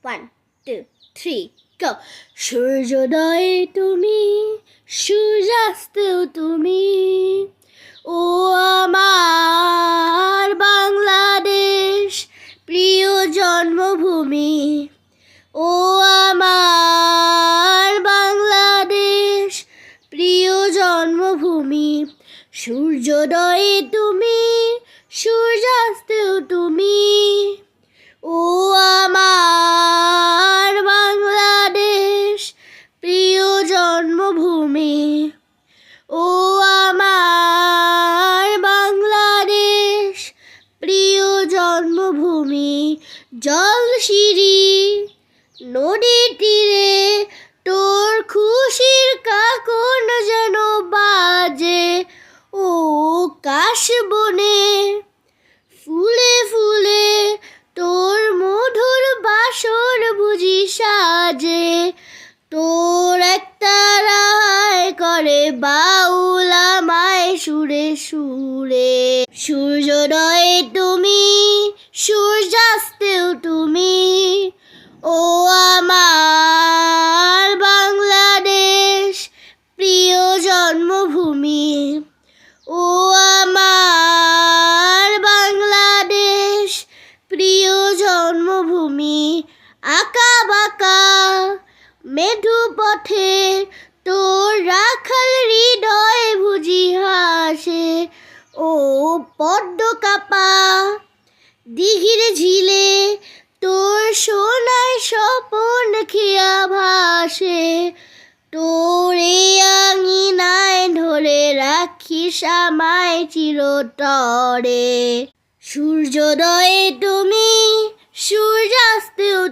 1, 2, 3, go. সূর্যোদয়ে তুমি, সূর্যাস্তেও তুমি, ও আমার বাংলাদেশ প্রিয় জন্মভূমি। ও আমার বাংলাদেশ প্রিয় জন্মভূমি। সূর্যোদয়ে তুমি, সূর্যাস্তেও তুমি, ও আমার বাংলাদেশ প্রিয় জন্মভূমি। ও আমার বাংলাদেশ প্রিয় জন্মভূমি। জলশিরি নদীর তীরে তোর খুশির কাকন যেন বাজে। ও কাশবনে ফুলে ফুলে তোর মধুর বাসর বুঝি সাজে। তোর একটা রায় করে বাউল আমায় সুরে সুরে। সূর্যোদয়ে তুমি, সূর্যাস্তেও তুমি, ও আমার বাংলাদেশ প্রিয় জন্মভূমি। ও আমার বাংলাদেশ প্রিয় জন্মভূমি। আঁকা বাঁকা মেঠো পথে তোর রাখাল হৃদয় বুঝি হাসে। ও পদ্ম কাপা দিঘির ঝিলে তোর সোনায় স্বপন খেয়া ভাসে। তোর এই আঙিনায় ধরে রাখিস আমায় চিরতরে। সূর্যোদয়ে তুমি, সূর্যাস্তেও